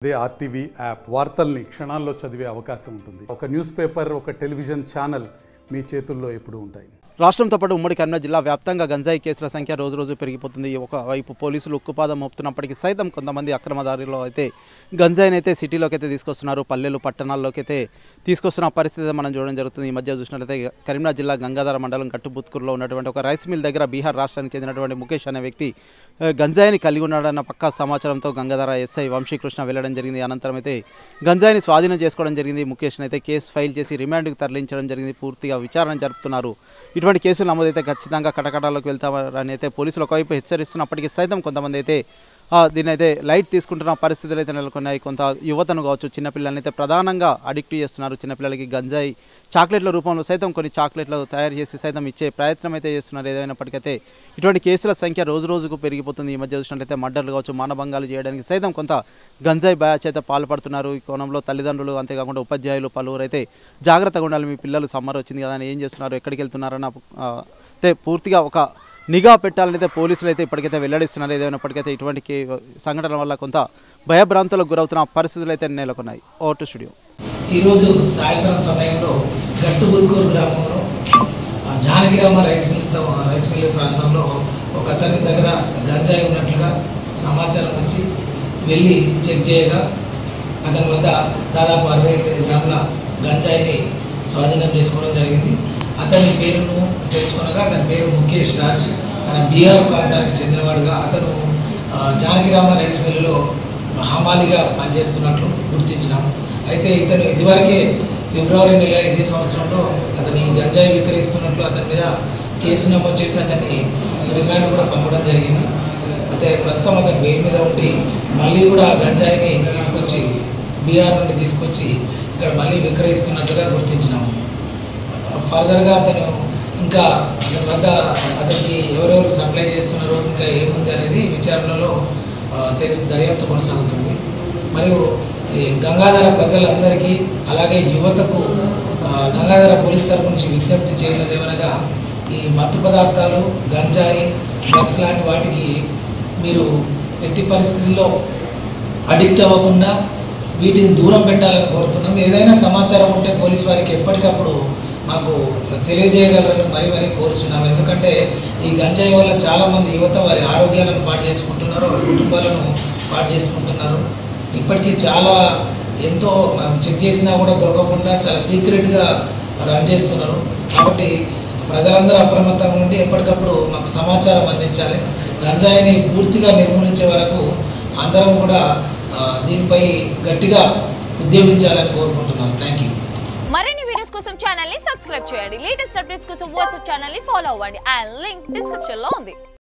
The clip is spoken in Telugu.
అదే ఆర్టీవీ యాప్ వార్తల్ని క్షణాల్లో చదివే అవకాశం ఉంటుంది. ఒక న్యూస్ పేపర్, ఒక టెలివిజన్ ఛానల్ మీ చేతుల్లో ఎప్పుడూ ఉంటాయి. రాష్ట్రంతో పాటు ఉమ్మడి కరీంనగర్ జిల్లా వ్యాప్తంగా గంజాయి కేసుల సంఖ్య రోజు పెరిగిపోతుంది. ఒకవైపు పోలీసులు ఉక్కుపాదం మోపుతున్నప్పటికీ సైతం కొంతమంది అక్రమదారులు అయితే గంజాయిని అయితే సిటీలోకి అయితే తీసుకొస్తున్నారు, పల్లెలు పట్టణాల్లోకి అయితే తీసుకొస్తున్న పరిస్థితి మనం చూడడం జరుగుతుంది. ఈ మధ్య చూసినట్లయితే కరీంనగర్ జిల్లా గంగాధర మండలం గట్టుబుత్కూరులో ఉన్నటువంటి ఒక రైస్ మిల్ దగ్గర బీహార్ రాష్ట్రానికి చెందినటువంటి ముఖేష్ అనే వ్యక్తి గంజాయిని కలిగి ఉన్నాడన్న పక్కా సమాచారంతో గంగాధర ఎస్ఐ వంశీకృష్ణ వెళ్లడం జరిగింది. అనంతరం అయితే గంజాయిని స్వాధీనం చేసుకోవడం జరిగింది. ముఖేష్ని అయితే కేసు ఫైల్ చేసి రిమాండ్కి తరలించడం జరిగింది. పూర్తిగా విచారణ జరుపుతున్నారు. ఇటువంటి కేసులు నమోదైతే ఖచ్చితంగా కటకటాల్లోకి వెళ్తామని అయితే పోలీసులు ఒకవైపు హెచ్చరిస్తున్నప్పటికీ సైతం కొంతమంది అయితే దీన్ని అయితే లైట్ తీసుకుంటున్న పరిస్థితులు అయితే నెలకొన్నాయి. కొంత యువతను కావచ్చు, చిన్నపిల్లల్ని అయితే ప్రధానంగా అడిక్ట్ చేస్తున్నారు. చిన్నపిల్లలకి గంజాయి చాక్లెట్ల రూపంలో సైతం కొన్ని చాక్లెట్లు తయారు చేసి సైతం ఇచ్చే ప్రయత్నం అయితే చేస్తున్నారు. ఏదైనప్పటికైతే ఇటువంటి కేసుల సంఖ్య రోజుకు పెరిగిపోతుంది. ఈ మధ్య చూసినట్లయితే మర్డర్లు కావచ్చు, మానభంగాలు చేయడానికి సైతం కొంత గంజాయి బ్యాచ్ అయితే పాల్పడుతున్నారు. ఈ కోణంలో తల్లిదండ్రులు అంతేకాకుండా ఉపాధ్యాయులు పలువురు అయితే జాగ్రత్తగా ఉండాలి. మీ పిల్లలు సమ్మర్ వచ్చింది కదా అని ఏం చేస్తున్నారు, ఎక్కడికి వెళ్తున్నారన్న అయితే పూర్తిగా ఒక నిఘా పెట్టాలని అయితే పోలీసులు అయితే ఇప్పటికైతే వెల్లడిస్తున్నారు. ఏదైనప్పటికైతే ఇటువంటి సంఘటనల వల్ల కొంత భయభ్రాంతులకు గురవుతున్న పరిస్థితులు అయితే నెలకొన్నాయి. Vote studio. ఈరోజు సాయంత్రం సమయంలో గట్టుబుత్కూరు గ్రామంలో జానకిరామ రైస్ మిల్ ప్రాంతంలో ఒక అతని దగ్గర గంజాయి ఉన్నట్లుగా సమాచారం వచ్చి వెళ్ళి చెక్ చేయగా అతని వద్ద దాదాపు 68 గ్రాముల గంజాయిని స్వాధీనం చేసుకోవడం జరిగింది. అతని పేరును తెలుసుకునగా అతని పేరు ముఖేష్ రాజ్, ఆయన బీహార్ ప్రాంతానికి చెందినవాడుగా అతను జానకిరామ రైస్ మిల్లులో హమాలిగా పనిచేస్తున్నట్లు గుర్తించినాము. అయితే ఇతను ఇదివరకే ఫిబ్రవరి నెల ఇదే సంవత్సరంలో అతని గంజాయి విక్రయిస్తున్నట్లు అతని మీద కేసు నమోదు చేసి అతన్ని రిమాండ్ కూడా పంపడం జరిగింది. అయితే ప్రస్తుతం అతను బెయిల్ మీద ఉండి మళ్ళీ కూడా గంజాయిని తీసుకొచ్చి బీహార్ నుండి తీసుకొచ్చి ఇక్కడ మళ్ళీ విక్రయిస్తున్నట్లుగా గుర్తించినాము. ఫర్దర్గా అతను ఇంకా అతని వద్ద అతనికి ఎవరెవరు సప్లై చేస్తున్నారో ఇంకా ఏముంది అనేది విచారణలో దర్యాప్తు కొనసాగుతుంది. మరియు గంగాధర ప్రజలందరికీ అలాగే యువతకు గంగాధర పోలీస్ తరపు నుంచి విజ్ఞప్తి చేయలేదేమనగా ఈ మత్తు పదార్థాలు, గంజాయి, డ్రగ్స్ లాంటి వాటికి మీరు ఎట్టి పరిస్థితుల్లో అడిక్ట్ అవ్వకుండా వీటిని దూరం పెట్టాలని కోరుతున్నాం. ఏదైనా సమాచారం ఉంటే పోలీస్ వారికి ఎప్పటికప్పుడు మాకు తెలియజేయగలరని మరీ కోరుచున్నాం. ఎందుకంటే ఈ గంజాయి వల్ల చాలామంది యువత వారి ఆరోగ్యాలను పాటు చేసుకుంటున్నారు, వారి కుటుంబాలను పాటు చేసుకుంటున్నారు. ఇప్పటికీ చాలా ఎంతో చెక్ చేసినా కూడా దొరకకుండా చాలా సీక్రెట్గా రన్ చేస్తున్నారు. కాబట్టి ప్రజలందరూ అప్రమత్తంగా ఉండి ఎప్పటికప్పుడు మాకు సమాచారం అందించాలి. గంజాయిని పూర్తిగా నిర్మూలించే వరకు అందరం కూడా దీనిపై గట్టిగా ఉద్యమించాలని కోరుకుంటున్నాను. Thank you. మరిన్ని వీడియోస్ కోసం ఛానల్ ని సబ్స్క్రైబ్ చేయండి. లేటెస్ట్ అప్డేట్స్ కోసం వాట్సాప్ ఛానల్ ని ఫాలో అవ్వండి. ఆ లింక్ డిస్క్రిప్షన్ లో ఉంది.